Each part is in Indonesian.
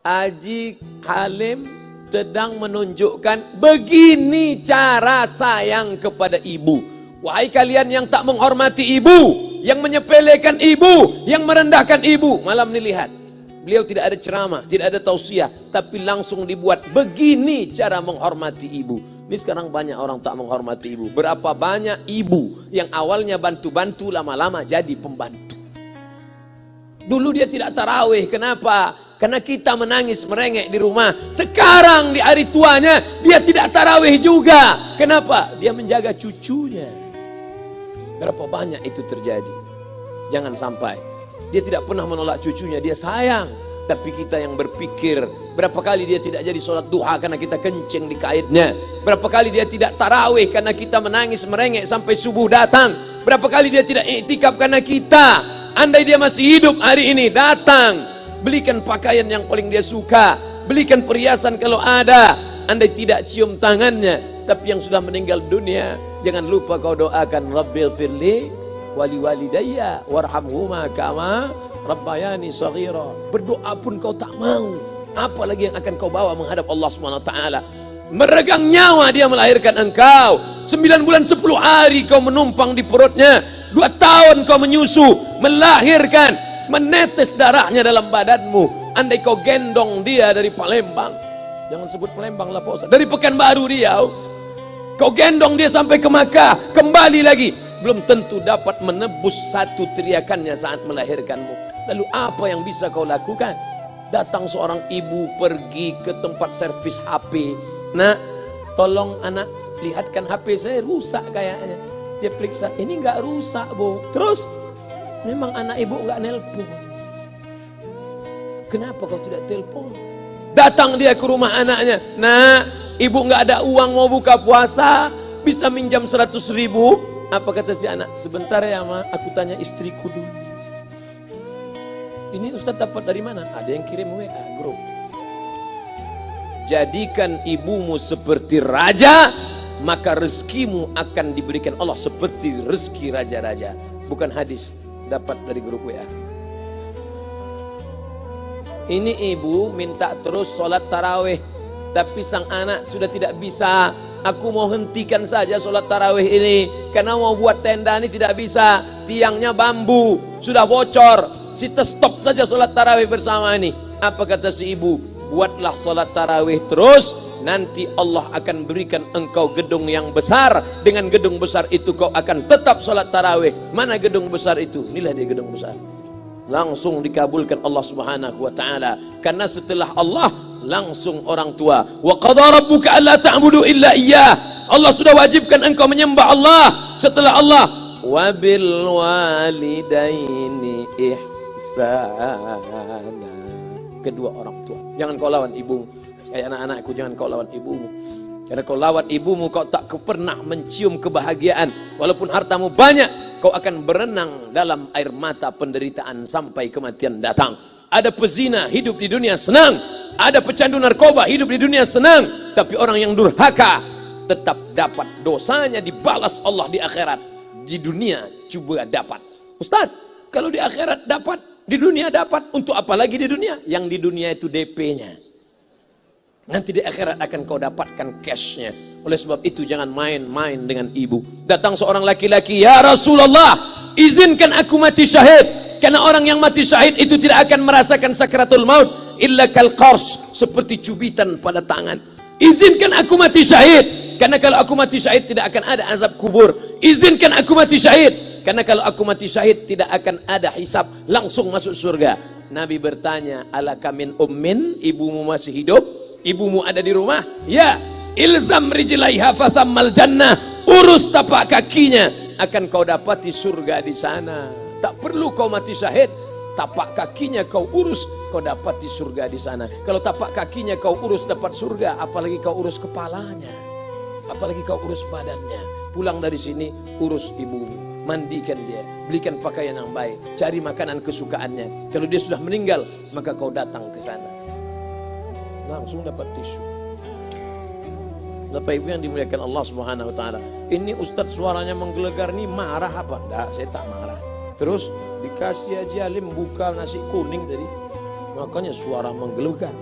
Haji Halim sedang menunjukkan begini cara sayang kepada ibu. Wahai kalian yang tak menghormati ibu, yang menyepelekan ibu, yang merendahkan ibu. Malam ini lihat, beliau tidak ada ceramah, tidak ada tausiah, tapi langsung dibuat begini cara menghormati ibu. Ini sekarang banyak orang tak menghormati ibu. Berapa banyak ibu yang awalnya bantu-bantu, lama-lama jadi pembantu. Dulu dia tidak tarawih, kenapa? Karena kita menangis merengek di rumah. Sekarang di hari tuanya dia tidak tarawih juga. Kenapa? Dia menjaga cucunya. Berapa banyak itu terjadi. Jangan sampai. Dia tidak pernah menolak cucunya, dia sayang. Tapi kita yang berpikir, berapa kali dia tidak jadi sholat duha karena kita kencing di kaitnya. Berapa kali dia tidak tarawih karena kita menangis merengek sampai subuh datang. Berapa kali dia tidak iktikaf karena kita. Andai dia masih hidup hari ini, datang, belikan pakaian yang paling dia suka, belikan perhiasan kalau ada. Andai tidak cium tangannya, tapi yang sudah meninggal dunia, jangan lupa kau doakan, Rabbil firli wali walidayya warhamhuma kama rabbayani shaghira. Berdoa pun kau tak mau, apalagi yang akan kau bawa menghadap Allah SWT. Meregang nyawa dia melahirkan engkau. 9 bulan 10 hari kau menumpang di perutnya. 2 tahun kau menyusu, melahirkan, menetes darahnya dalam badanmu. Andai kau gendong dia dari Palembang, jangan sebut Palembang lah Pak Ustaz, dari Pekanbaru Riau, kau gendong dia sampai ke Makkah, kembali lagi, belum tentu dapat menebus satu teriakannya saat melahirkanmu. Lalu apa yang bisa kau lakukan? Datang seorang ibu pergi ke tempat servis HP. Nak, tolong anak lihatkan HP saya rusak kayaknya. Dia periksa, ini enggak rusak bu. Terus, memang anak ibu enggak nelpon. Kenapa kau tidak telepon? Datang dia ke rumah anaknya. Nah, ibu enggak ada uang mau buka puasa, bisa minjam 100.000. Apa kata si anak? Sebentar ya ma, aku tanya istriku dulu. Ini Ustaz dapat dari mana? Ada yang kirim WA grup. Jadikan ibumu seperti raja, maka rezekimu akan diberikan Allah seperti rezeki raja-raja. Bukan hadis, dapat dari grup WA. Ini ibu minta terus sholat tarawih, tapi sang anak sudah tidak bisa. Aku mau hentikan saja sholat tarawih ini, karena mau buat tenda ini tidak bisa. Tiangnya bambu, sudah bocor. Kita stop saja sholat tarawih bersama ini. Apa kata si ibu? Buatlah sholat tarawih terus, nanti Allah akan berikan engkau gedung yang besar. Dengan gedung besar itu kau akan tetap sholat tarawih. Mana gedung besar itu? Inilah dia gedung besar. Langsung dikabulkan Allah Subhanahu wa taala. Karena setelah Allah langsung orang tua. Wa qadara rabbuka alla ta'budu illa iyyah. Allah sudah wajibkan engkau menyembah Allah. Setelah Allah, wa bil walidaini ihsana. Kedua orang tua. Jangan kau lawan ibumu. Kayak anak-anakku, jangan kau lawan ibumu. Karena kau lawan ibumu, kau tak pernah mencium kebahagiaan. Walaupun hartamu banyak, kau akan berenang dalam air mata penderitaan sampai kematian datang. Ada pezina hidup di dunia senang, ada pecandu narkoba hidup di dunia senang, tapi orang yang durhaka tetap dapat dosanya dibalas Allah di akhirat. Di dunia coba dapat. Ustaz, kalau di akhirat dapat, di dunia dapat, untuk apa lagi di dunia? Yang di dunia itu DP-nya. Nanti di akhirat akan kau dapatkan cashnya. Oleh sebab itu jangan main-main dengan ibu. Datang seorang laki-laki, ya Rasulullah, izinkan aku mati syahid. Karena orang yang mati syahid itu tidak akan merasakan sakratul maut illa kal qars, seperti cubitan pada tangan. Izinkan aku mati syahid, karena kalau aku mati syahid tidak akan ada azab kubur. Izinkan aku mati syahid, karena kalau aku mati syahid tidak akan ada hisab, langsung masuk surga. Nabi bertanya, alaka min ummin, ibumu masih hidup? Ibumu ada di rumah? Ya. Ilzam rijlaiha fathammal jannah, urus tapak kakinya, akan kau dapati surga di sana. Tak perlu kau mati syahid, tapak kakinya kau urus, kau dapati surga di sana. Kalau tapak kakinya kau urus dapat surga, apalagi kau urus kepalanya, apalagi kau urus badannya. Pulang dari sini urus ibumu, mandikan dia, belikan pakaian yang baik, cari makanan kesukaannya. Kalau dia sudah meninggal, maka kau datang ke sana, langsung dapat tisu. Bapak Ibu yang dimuliakan Allah Subhanahu wa taala. Ini Ustadz suaranya menggelegar nih, marah apa? Enggak, saya tak marah. Terus dikasih Haji Halim buka nasi kuning tadi, makanya suara menggelegar.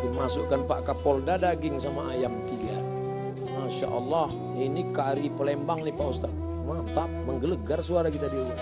Dimasukkan Pak Kapolda daging sama ayam 3. Masya Allah, ini kari Palembang nih Pak Ustaz. Mantap, menggelegar suara kita di rumah.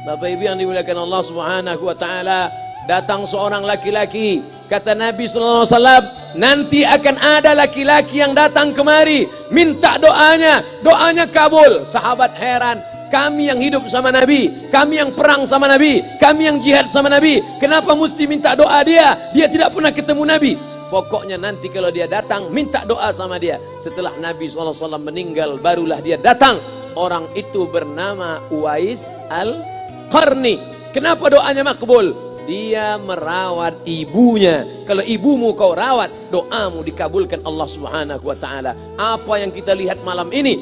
Bapak Ibu yang dimuliakan Allah Subhanahu wa taala, datang seorang laki-laki, kata Nabi sallallahu alaihi wasallam, nanti akan ada laki-laki yang datang kemari minta doanya, doanya kabul. Sahabat heran, kami yang hidup sama Nabi, kami yang perang sama Nabi, kami yang jihad sama Nabi, kenapa mesti minta doa dia? Dia tidak pernah ketemu Nabi. Pokoknya nanti kalau dia datang, minta doa sama dia. Setelah Nabi SAW meninggal, barulah dia datang. Orang itu bernama Uwais Al-Qarni. Kenapa doanya makbul? Dia merawat ibunya. Kalau ibumu kau rawat, doamu dikabulkan Allah Subhanahu wa taala. Apa yang kita lihat malam ini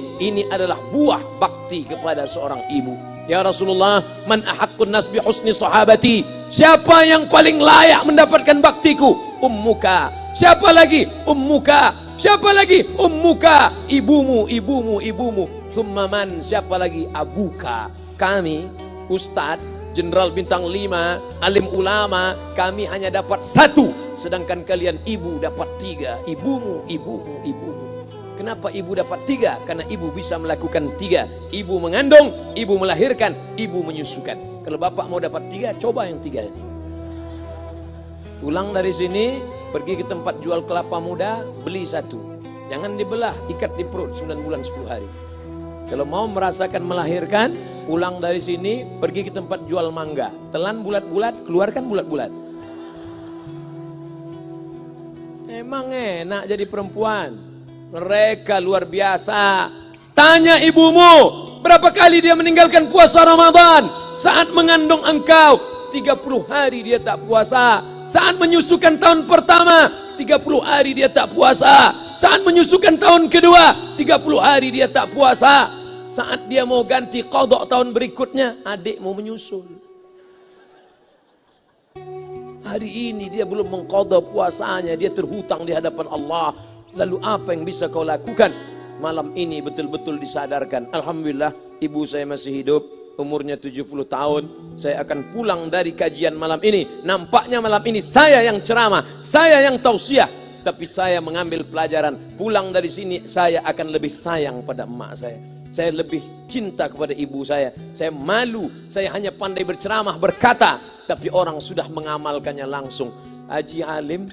adalah buah bakti kepada seorang ibu. Ya Rasulullah, man ahaqqun nas bi husni sahabati? Siapa yang paling layak mendapatkan baktiku? Ummuka. Siapa lagi? Ummuka. Siapa lagi? Ummuka. Ibumu, ibumu, ibumu. Summa man? Siapa lagi? Abuka. Kami, Ustadz, Jenderal Bintang 5, alim ulama, kami hanya dapat 1, sedangkan kalian ibu dapat 3. Ibumu, ibumu, ibumu. Kenapa ibu dapat 3? Karena ibu bisa melakukan 3. Ibu mengandung, ibu melahirkan, ibu menyusukan. Kalau bapak mau dapat 3, coba yang 3 ini. Pulang dari sini, pergi ke tempat jual kelapa muda, beli 1. Jangan dibelah, ikat di perut 9 bulan 10 hari. Kalau mau merasakan melahirkan, pulang dari sini, pergi ke tempat jual mangga. Telan bulat-bulat, keluarkan bulat-bulat. Emang enak jadi perempuan. Mereka luar biasa. Tanya ibumu, berapa kali dia meninggalkan puasa Ramadan? Saat mengandung engkau, 30 hari dia tak puasa. Saat menyusukan tahun pertama, 30 hari dia tak puasa. Saat menyusukan tahun kedua, 30 hari dia tak puasa. Saat dia mau ganti qadha tahun berikutnya, adik mau menyusul. Hari ini dia belum mengqadha puasanya, dia terhutang di hadapan Allah. Lalu apa yang bisa kau lakukan? Malam ini betul-betul disadarkan. Alhamdulillah, ibu saya masih hidup, umurnya 70 tahun. Saya akan pulang dari kajian malam ini. Nampaknya malam ini saya yang ceramah, saya yang tausiah. Tapi saya mengambil pelajaran. Pulang dari sini saya akan lebih sayang pada emak saya. Saya lebih cinta kepada ibu saya. Saya malu, saya hanya pandai berceramah, berkata, tapi orang sudah mengamalkannya langsung. Haji Alim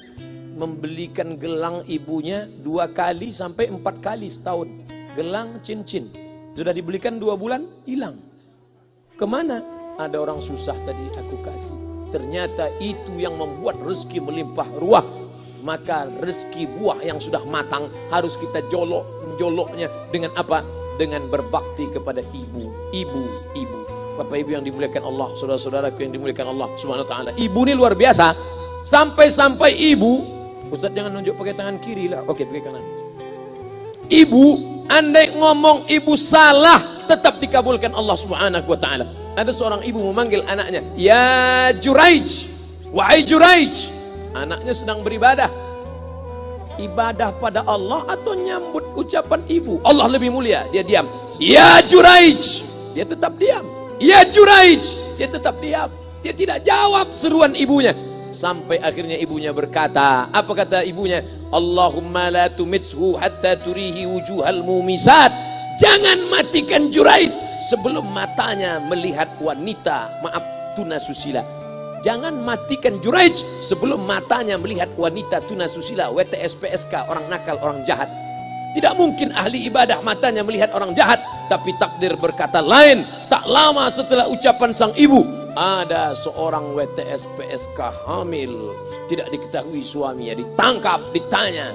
membelikan gelang ibunya 2 kali sampai 4 kali setahun. Gelang cincin. Sudah dibelikan 2 bulan, hilang. Kemana? Ada orang susah tadi aku kasih. Ternyata itu yang membuat rezeki melimpah ruah. Maka rezeki buah yang sudah matang harus kita joloknya dengan apa? Dengan berbakti kepada ibu. Bapak ibu yang dimuliakan Allah, saudara-saudaraku yang dimuliakan Allah Subhanahu wa taala. Ibu ini luar biasa. Sampai-sampai ibu, Ustaz jangan nunjuk pakai tangan kiri lah. Oke, pakai kanan. Ibu, andai ngomong ibu salah, tetap dikabulkan Allah Subhanahu wa taala. Ada seorang ibu memanggil anaknya, "Ya Juraij, wahai Juraij." Anaknya sedang beribadah. Ibadah pada Allah atau nyambut ucapan ibu? Allah lebih mulia, dia diam. "Ya Juraij." Dia tetap diam. "Ya Juraij." Dia tetap diam. Dia tidak jawab seruan ibunya. Sampai akhirnya ibunya berkata, apa kata ibunya? "Allahumma la tumitshu hatta turihi wujuhal mumisat." Jangan matikan Juraij sebelum matanya melihat wanita, maaf, tunasusila. Jangan matikan Juraij sebelum matanya melihat wanita tunasusila, WTS PSK, orang nakal, orang jahat. Tidak mungkin ahli ibadah matanya melihat orang jahat, tapi takdir berkata lain. Tak lama setelah ucapan sang ibu, ada seorang WTS PSK hamil, tidak diketahui suaminya, ditangkap, ditanya,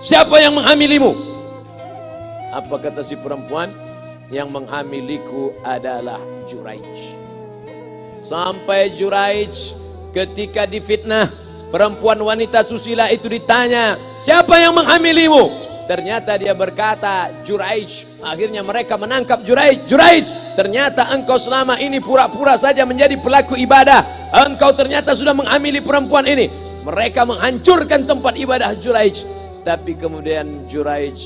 "Siapa yang menghamilimu?" Apa kata si perempuan? "Yang menghamiliku adalah Juraij." Sampai Juraij ketika difitnah, perempuan wanita susila itu ditanya, "Siapa yang menghamilimu?" Ternyata dia berkata, "Juraij." Akhirnya mereka menangkap Juraij. "Juraij, ternyata engkau selama ini pura-pura saja menjadi pelaku ibadah. Engkau ternyata sudah menghamili perempuan ini." Mereka menghancurkan tempat ibadah Juraij. Tapi kemudian Juraij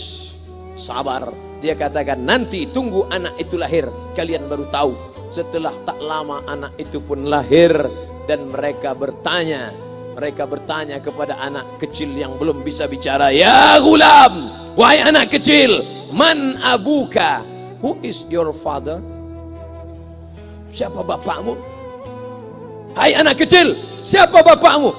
sabar. Dia katakan, "Nanti tunggu anak itu lahir, kalian baru tahu." Setelah tak lama anak itu pun lahir dan mereka bertanya, Mereka bertanya kepada anak kecil yang belum bisa bicara, "Ya gulam, wahai anak kecil, man abuka? Who is your father?" Siapa bapakmu? Hai anak kecil, siapa bapakmu?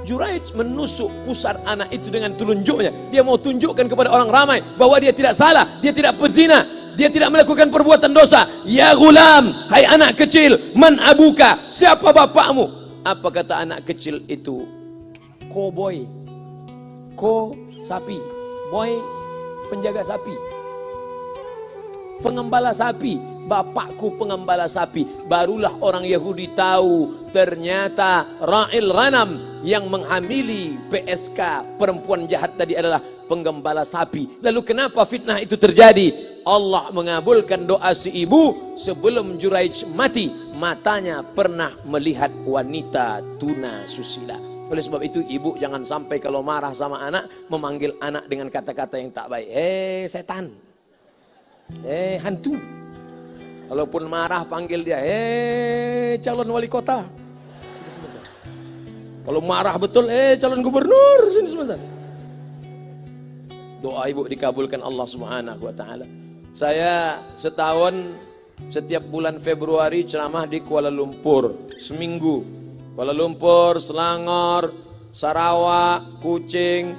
Juraij menusuk pusar anak itu dengan telunjuknya. Dia mau tunjukkan kepada orang ramai bahwa dia tidak salah, dia tidak pezina, dia tidak melakukan perbuatan dosa. Ya gulam, hai anak kecil, man abuka? Siapa bapakmu? Apa kata anak kecil itu? Cowboy. Ko sapi, boy penjaga sapi, pengembala sapi. Bapakku pengembala sapi. Barulah orang Yahudi tahu ternyata ra'il ghanam yang menghamili PSK perempuan jahat tadi adalah penggembala sapi. Lalu kenapa fitnah itu terjadi? Allah mengabulkan doa si ibu sebelum Juraij mati. Matanya pernah melihat wanita tuna susila. Oleh sebab itu ibu jangan sampai kalau marah sama anak memanggil anak dengan kata-kata yang tak baik. Setan, hantu. Walaupun marah panggil dia, calon wali kota. Sini sebentar. Kalau marah betul, calon gubernur. Sini sebentar. Doa ibu dikabulkan Allah Subhanahu wa taala. Saya setahun setiap bulan Februari ceramah di Kuala Lumpur seminggu. Kuala Lumpur, Selangor, Sarawak, Kuching,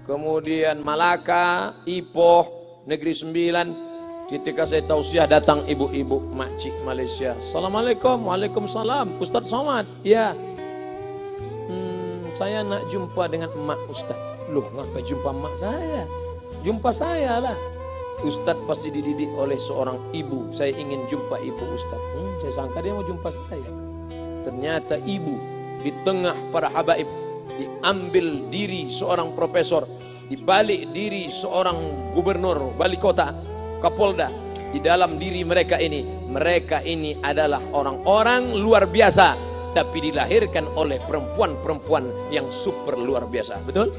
kemudian Malaka, Ipoh, Negeri Sembilan. Ketika saya tausiah datang ibu-ibu makcik Malaysia. Assalamualaikum. Waalaikumsalam. Ustaz Somad. Ya. Saya nak jumpa dengan emak Ustaz. Loh, ngapa jumpa emak saya? Jumpa saya lah. Ustaz pasti dididik oleh seorang ibu. Saya ingin jumpa ibu Ustaz. Saya sangka dia mau jumpa saya. Ternyata ibu di tengah para habaib, diambil diri seorang profesor, dibalik diri seorang gubernur, wali kota, Kapolda. Di dalam diri mereka ini adalah orang-orang luar biasa, tapi dilahirkan oleh perempuan-perempuan yang super luar biasa. Betul?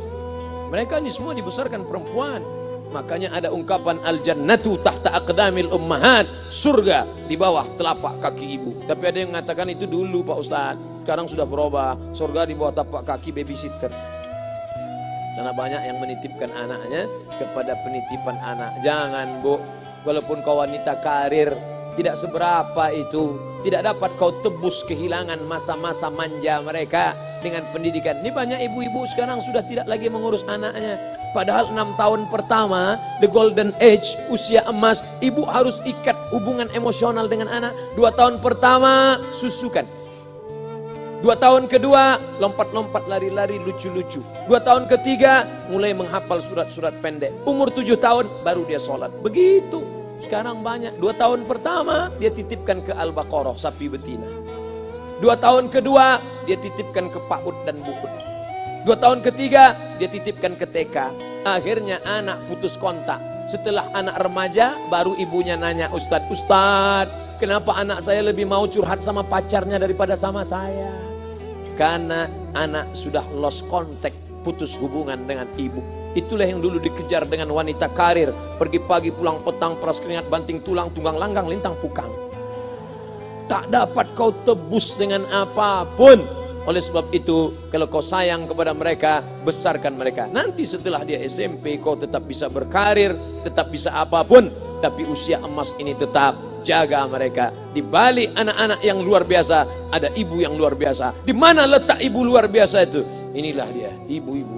Mereka ini semua dibesarkan perempuan. Makanya ada ungkapan al-jannatu tahta aqdamil ummahat, surga di bawah telapak kaki ibu. Tapi ada yang mengatakan itu dulu Pak Ustadz, sekarang sudah berubah, surga di bawah tapak kaki babysitter. Karena banyak yang menitipkan anaknya kepada penitipan anak. Jangan bu, walaupun kau wanita karir, tidak seberapa itu. Tidak dapat kau tebus kehilangan masa-masa manja mereka dengan pendidikan. Ini banyak ibu-ibu sekarang sudah tidak lagi mengurus anaknya. Padahal 6 tahun pertama, the golden age, usia emas, ibu harus ikat hubungan emosional dengan anak. 2 tahun pertama, susukan. 2 tahun kedua, lompat-lompat, lari-lari, lucu-lucu. 2 tahun ketiga, mulai menghafal surat-surat pendek. Umur 7 tahun, baru dia sholat. Begitu. Sekarang banyak. 2 tahun pertama, dia titipkan ke Al-Baqarah, sapi betina. 2 tahun kedua, dia titipkan ke PAUD dan BUUD. 2 tahun ketiga, dia titipkan ke TK. Akhirnya anak putus kontak. Setelah anak remaja, baru ibunya nanya, Ustadz, kenapa anak saya lebih mau curhat sama pacarnya daripada sama saya? Karena anak sudah lost contact, putus hubungan dengan ibu. Itulah yang dulu dikejar dengan wanita karir. Pergi pagi pulang petang, peras keringat, banting tulang, tunggang langgang, lintang pukang. Tak dapat kau tebus dengan apapun. Oleh sebab itu, kalau kau sayang kepada mereka, besarkan mereka. Nanti setelah dia SMP, kau tetap bisa berkarir, tetap bisa apapun. Tapi usia emas ini tetap jaga mereka. Di balik anak-anak yang luar biasa, ada ibu yang luar biasa. Di mana letak ibu luar biasa itu? Inilah dia, ibu-ibu